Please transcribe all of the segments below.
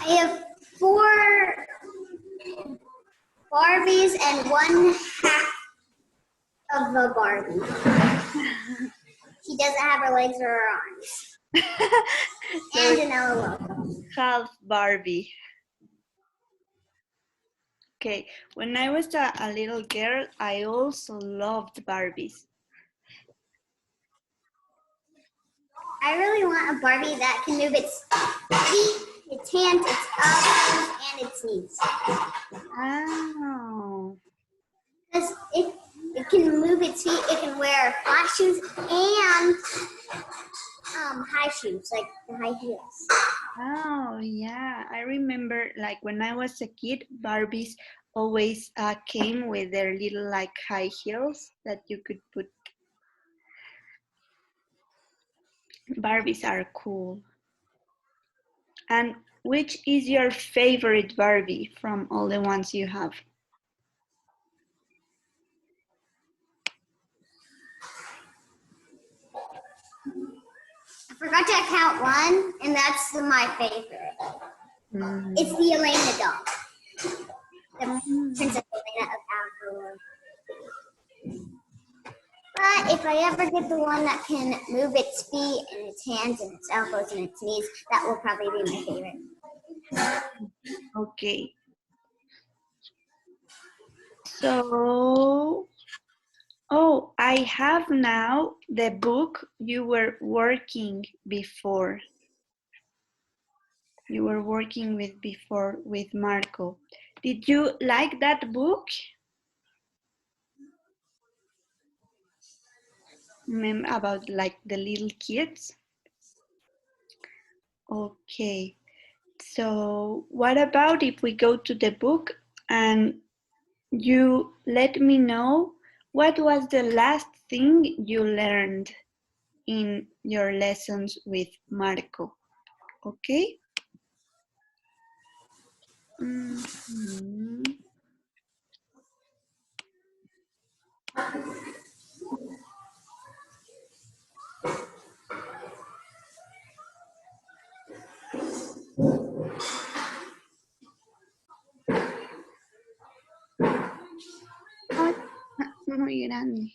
I have 4 Barbies and 1/2 of a Barbie. She doesn't have her legs or her arms. And an logo. Half Barbie. Okay, when I was a little girl, I also loved Barbies. I really want a Barbie that can move its feet, its hands, its elbows, and its knees. Oh. Because it can move its feet, it can wear flat shoes and high shoes, like the high heels. Oh, yeah. I remember like when I was a kid, Barbies always came with their little like high heels that you could put. Barbies are cool. And which is your favorite Barbie from all the ones you have? I forgot to count one, and that's my favorite. It's the Elena doll. The Princess Elena of Avalon. But if I ever get the one that can move its feet and its hands and its elbows and its knees, that will probably be my favorite. Okay. So, oh, I have now the book you were working before. You were working with before with Marco. Did you like that book? Remember about like the little kids? Okay. So what about if we go to the book and you let me know what was the last thing you learned in your lessons with Marco? Okay? Mm-hmm. Muy grande.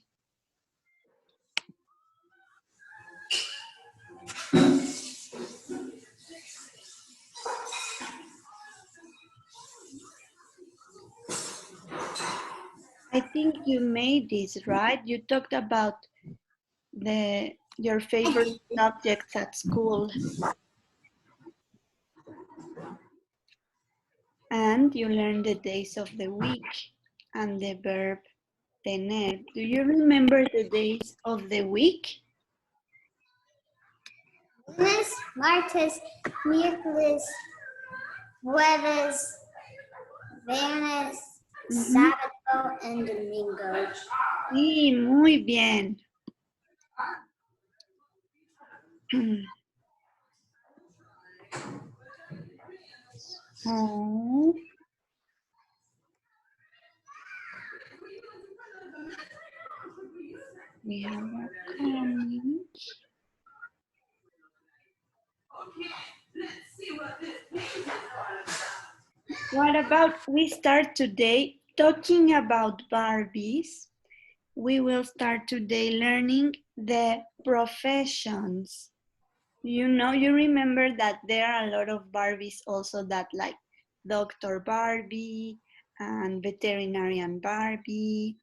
I think you made this, right? You talked about your favorite subjects at school. And you learned the days of the week and the verb tener. Do you remember the days of the week? Lunes, martes, miércoles, jueves, viernes, sábado, and domingo. Sí, muy bien. Oh. We have a comment. What about we start today talking about Barbies? We will start today learning the professions. You know, you remember that there are a lot of Barbies also that like Dr. Barbie and veterinarian Barbie.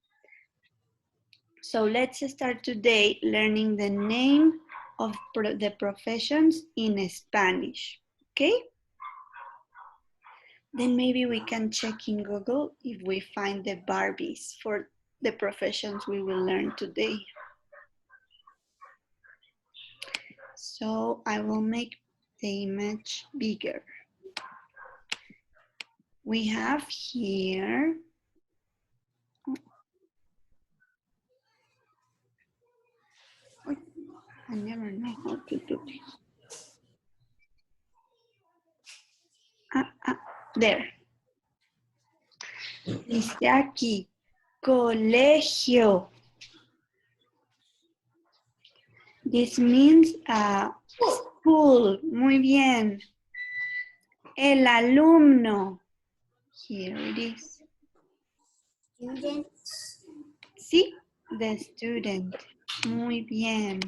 So let's start today learning the name of the professions in Spanish, okay? Then maybe we can check in Google if we find the Barbies for the professions we will learn today. So I will make the image bigger. We have here, I never know how to do this. There. Dice aquí, colegio. This means school. Muy bien. El alumno. Here it is. Students. Sí, the student. Muy bien.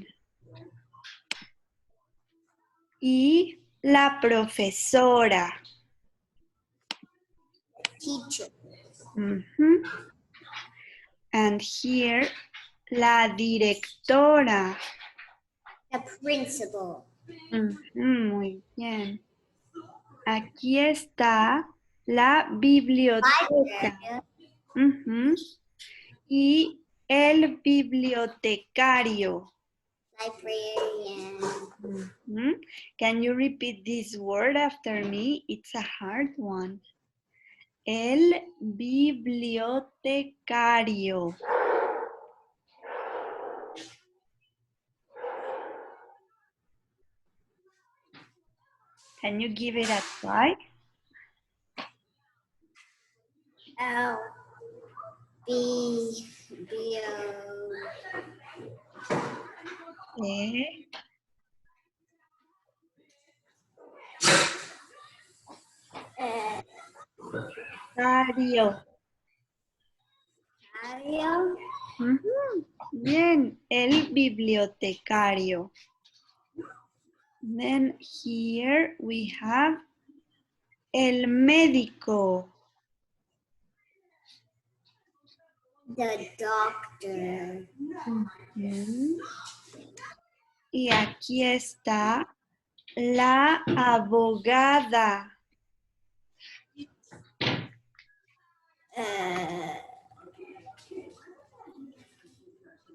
Y la profesora. Teacher. Mhm. And here, la directora. The principal. Muy bien. Aquí está la biblioteca. Librarian. Y el bibliotecario. Librarian. Can you repeat this word after me? It's a hard one. El bibliotecario. Can you give it a try? L. B. B. O. Cario. Mario. Bien, el bibliotecario. Then here we have el médico. The doctor. Y aquí está la abogada.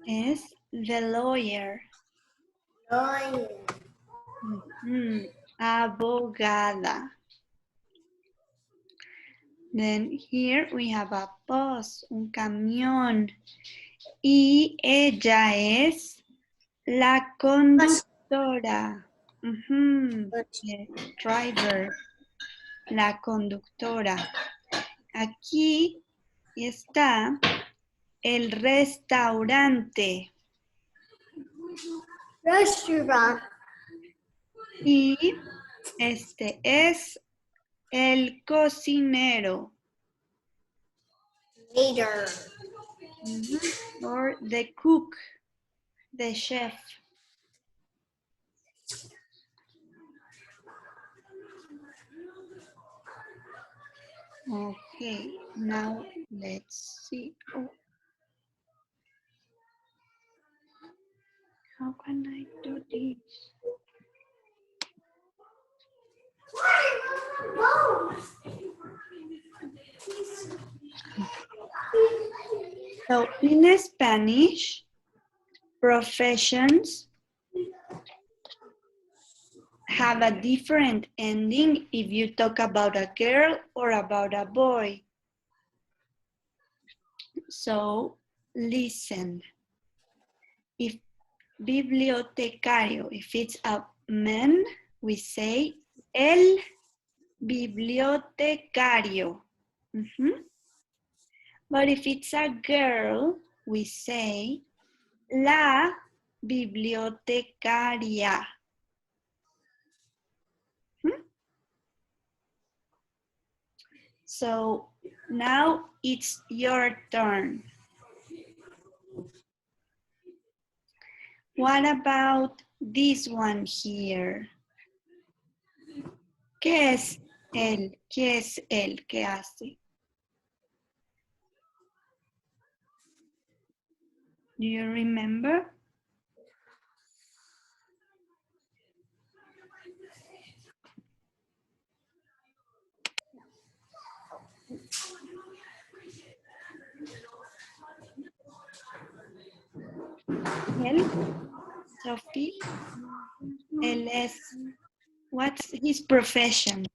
Es the lawyer. Lawyer. Abogada. Then here we have a bus, un camión. Y ella es la conductora. The driver. La conductora. Aquí está el restaurante. Restaurant. Y este es el cocinero. Waiter. Or the cook, the chef. Okay, now let's see. Oh. How can I do this? So in Spanish, professions have a different ending if you talk about a girl or about a boy. So listen. If bibliotecario, if it's a man, we say el bibliotecario. But if it's a girl, we say la bibliotecaria. So now it's your turn. What about this one here? ¿Qué es él? ¿Qué es él? ¿Qué hace? Do you remember? Él, Sophie, él es, what's his profession?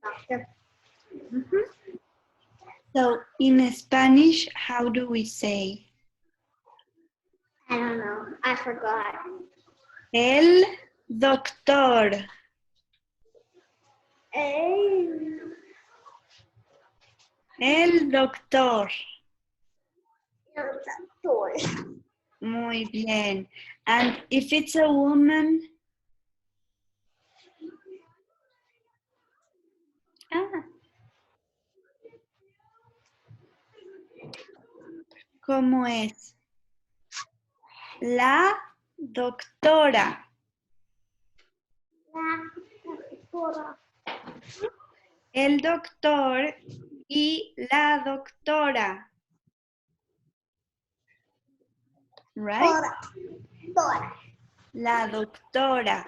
Doctor. So in Spanish, how do we say? I don't know. I forgot. El doctor. El doctor. Doctor. Muy bien. And if it's a woman? Ah. ¿Cómo es? La doctora. El doctor y la doctora. Right? La doctora.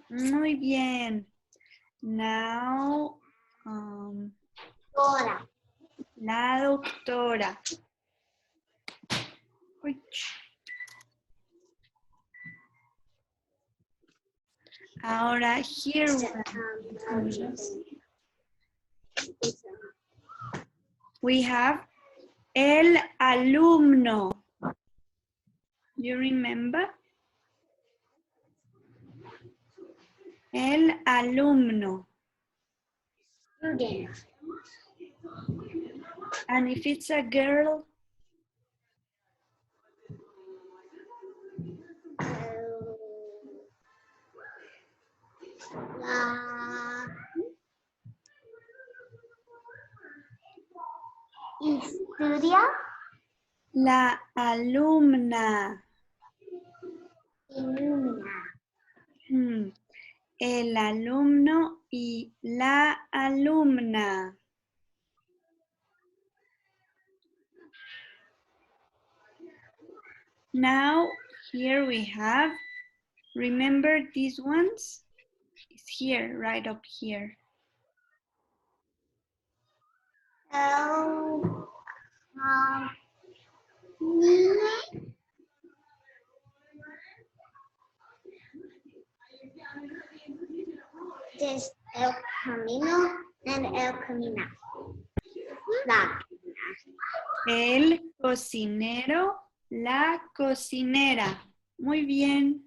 Muy bien. Now, la doctora. Uy. Ahora, here we have el alumno. You remember? El alumno. And if it's a girl, Estudia. la alumna. El alumno y la alumna. Now, here we have, remember these ones? It's here, right up here. There's el camino and el camina. La. El cocinero, la cocinera. Muy bien.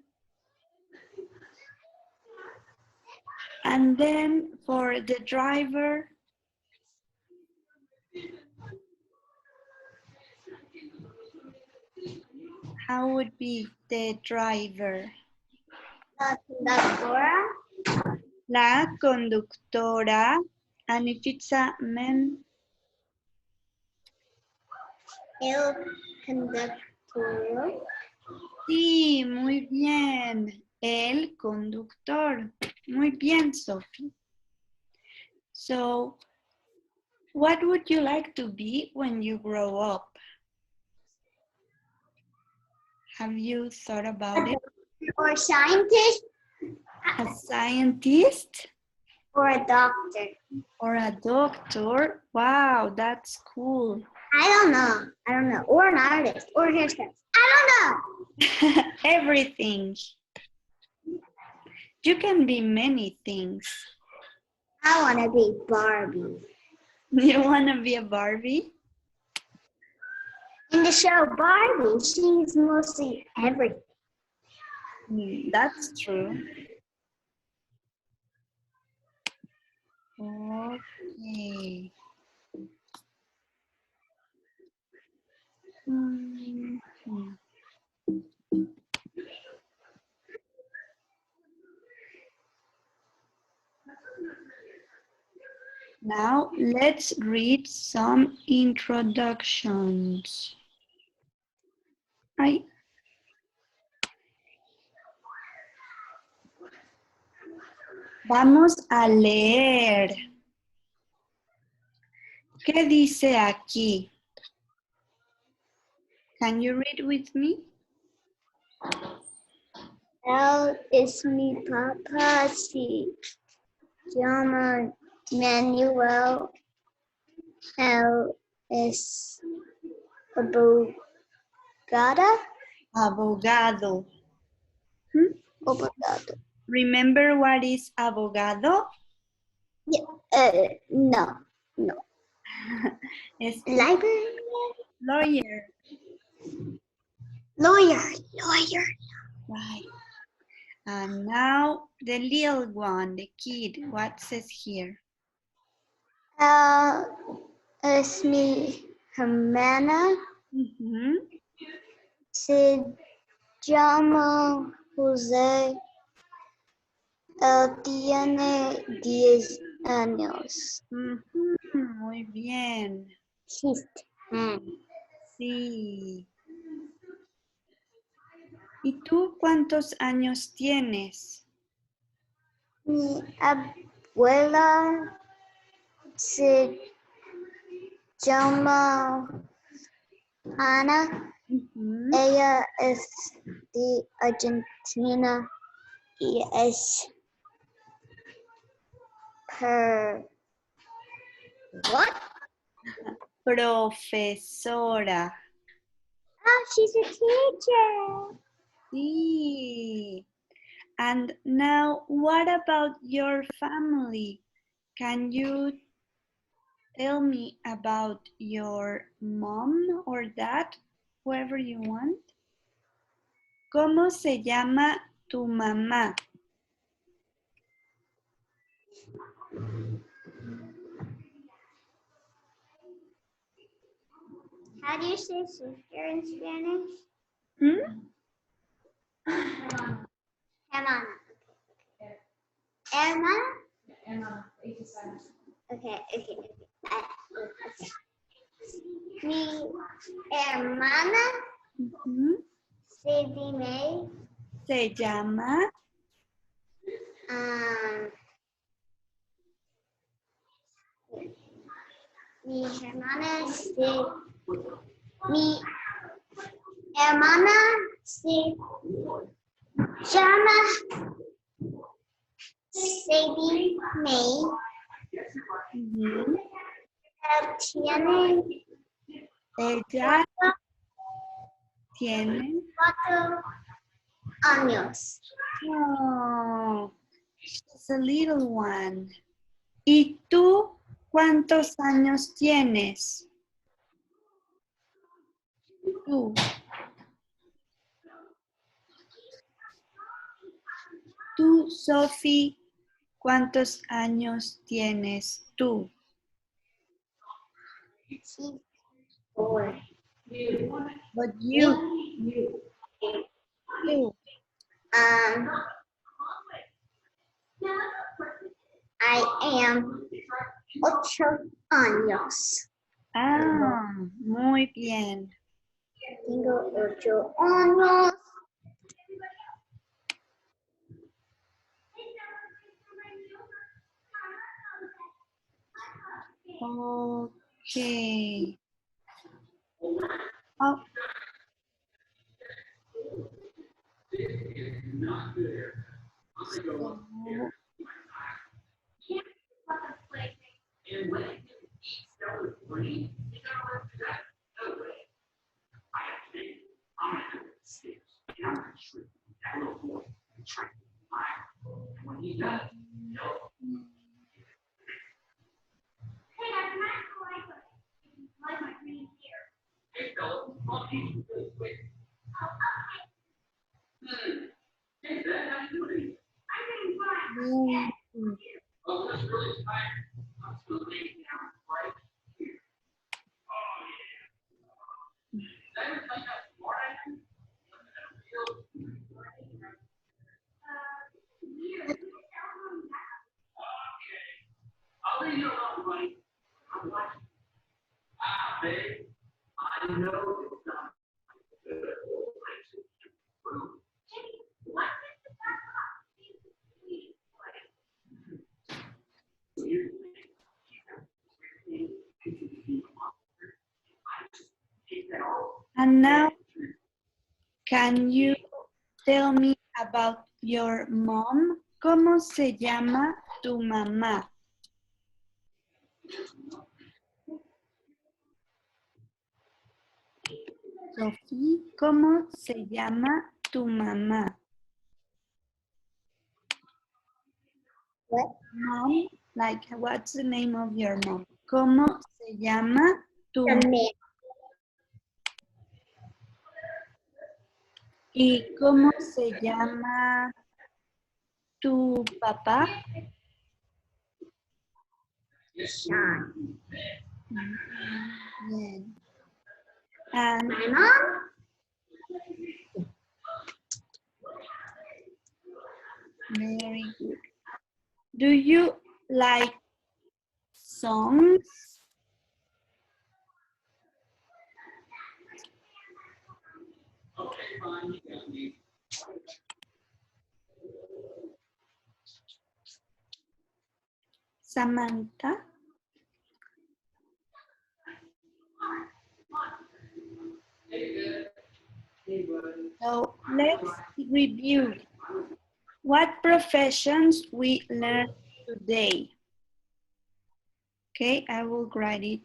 And then for the driver, how would be the driver? La conductora. La conductora. And if it's a man, El conductor. sí, muy bien. El conductor. Muy bien, Sophie. So, what would you like to be when you grow up? Have you thought about it? Or scientist. A scientist? Or a doctor. Or a doctor? Wow, that's cool. I don't know. Or an artist. Or a hairstylist. I don't know. Everything. You can be many things. I want to be Barbie. You want to be a Barbie? In the show Barbie, she's mostly everything. That's true. Okay. Now let's read some introductions. Vamos a leer. ¿Qué dice aquí? Can you read with me? L is mi papá, se llama Manuel. L es abogada. Abogado. Abogado. Remember what is abogado? Yeah, no. Es Library. lawyer. Lawyer. Right. And now the little one, the kid, what says here? Es mi hermana. Mm-hmm. Se llama José. Él tiene 10 años. Muy bien. She's 10. Sí. ¿Y tú cuántos años tienes? Mi abuela se llama Ana. Ujú. Ella es de Argentina y es what? Profesora. Oh, she's a teacher. Sí. And now, what about your family? Can you tell me about your mom or dad, whoever you want? ¿Cómo se llama tu mamá? How do you say sister in Spanish? ¿Mm? Hermana. Hermana? Okay. Mi hermana Ujú. Se llama. Mi hermana mi hermana se llama Sadie May. Ujú. Tiene Ella tiene. 4 años. Oh, she's a little one. ¿Y tú cuántos años tienes? Tú. Tú, Sophie, ¿cuántos años tienes tú? She's 4. But you. Tú. I am 8 años. Ah, muy bien. Tengo 8 años. Okay. Oh. So, mm, And now, can you tell me about your mom? ¿Cómo se llama tu mamá? Sophie, ¿cómo se llama tu mamá? What? Mom, like what's the name of your mom? ¿Cómo se llama tu The mamá? man. ¿Y cómo se llama tu papá? Sean. Bien. And My mom? very good. Do you like songs. Samantha. So let's review what professions we learned today. Okay, I will write it.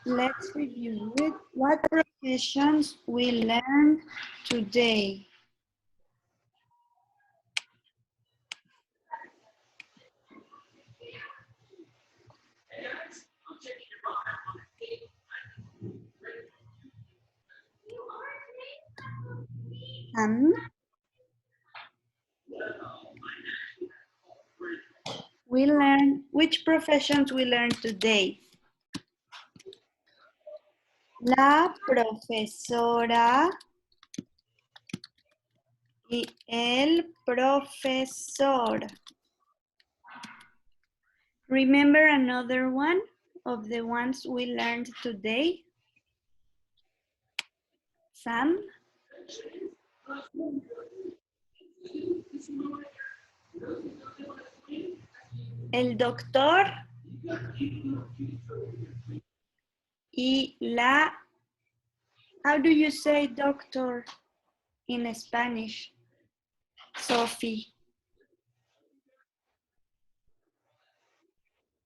Let's review it. What professions we learned today. We learned, which professions we learned today? La profesora y el profesor. Remember another one of the ones we learned today? Sam? El doctor y la, how do you say doctor in Spanish? Sophie.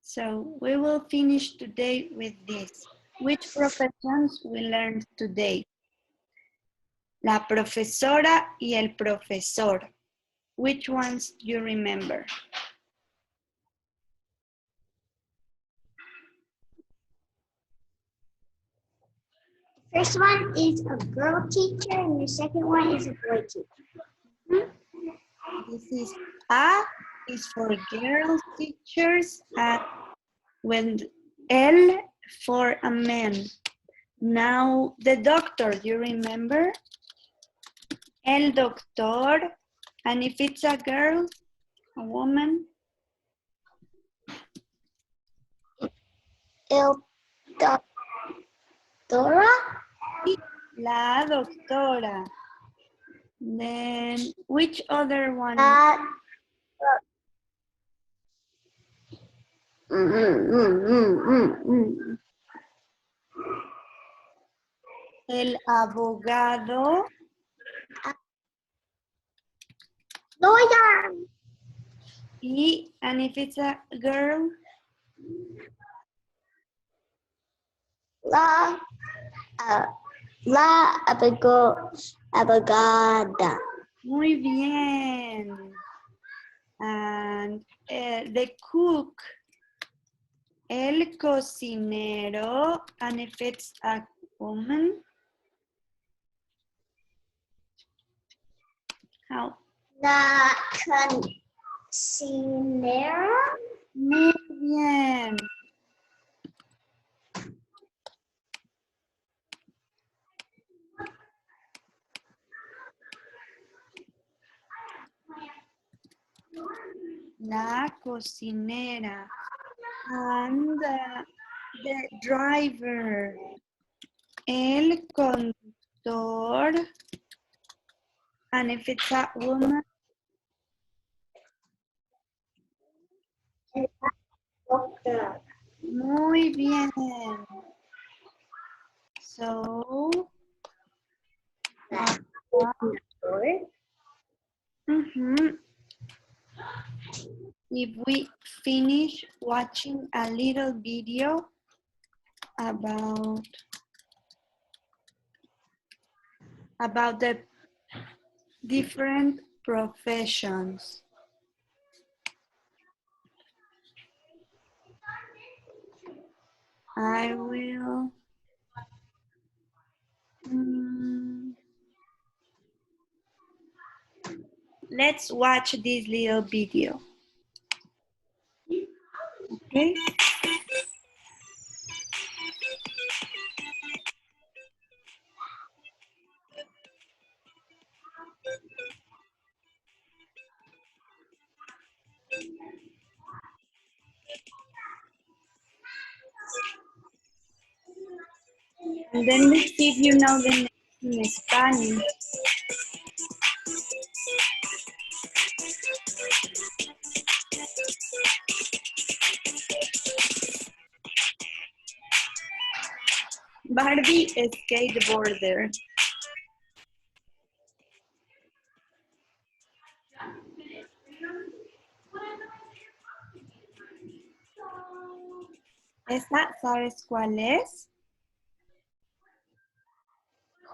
So we will finish today with this. Which professions we learned today? La profesora y el profesor. Which ones do you remember? First one is a girl teacher, and the second one is a boy teacher. This is A is for girls teachers and when L for a man. Now the doctor, do you remember? El doctor, and if it's a girl, a woman? El doctora. La doctora. Then which other one? El abogado. Lawyer. And if it's a girl? La abogada. Muy bien. And the cook, el cocinero, and if it's a woman, how? La cocinera. Muy bien. La cocinera. And the driver, el conductor, and if it's a woman, Doctor. muy bien. So, if we finish watching a little video about the different professions. I will. Let's watch this little video. Okay. And then let's see if you know the name in Spanish. Barbie skateboarder. ¿Esta sabes cuál es?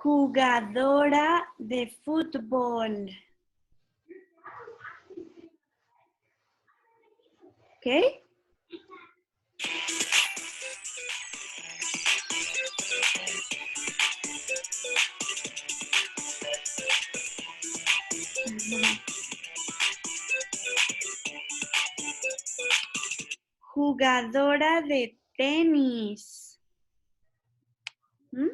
Jugadora de fútbol. ¿Ok? Jugadora de tenis. ¿Mm?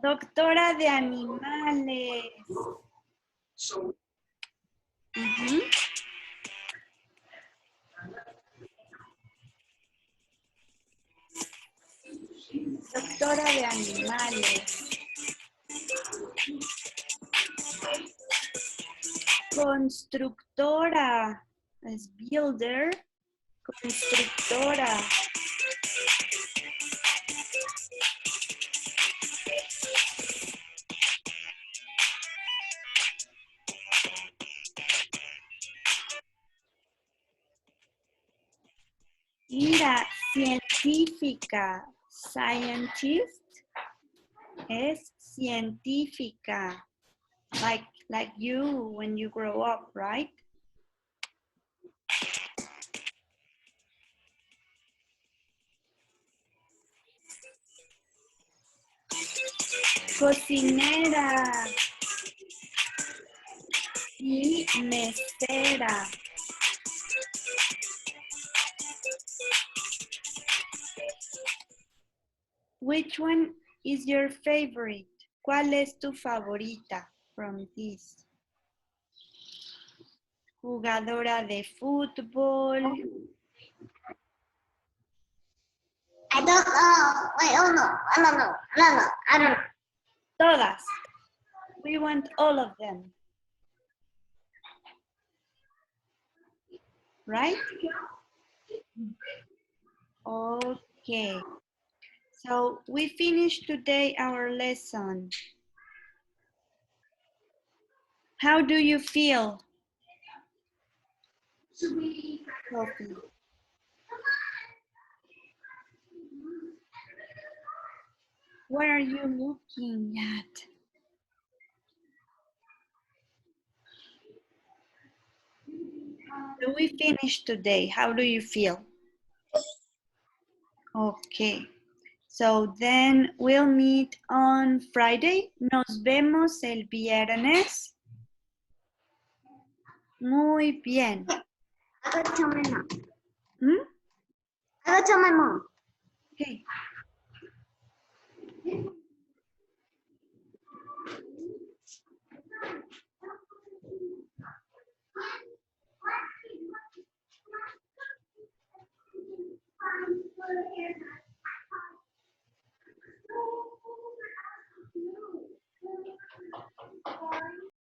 Doctora de animales. Ujú. Doctora de animales. Constructora. Es builder. Constructora. Mira, científica. Scientist es científica. Like you when you grow up, right? Cocinera y mesera. Which one is your favorite? ¿Cuál es tu favorita from this? Jugadora de fútbol. I don't know. Wait, oh no. I don't know. I don't know. Todas. We want all of them. Right? Okay. So we finished today our lesson. How do you feel? Sophie. What are you looking at? So we finished today. How do you feel? Okay. So then we'll meet on Friday. Nos vemos el viernes. Muy bien. I gotta tell my mom. ¿Mm? I gotta tell my mom. Okay.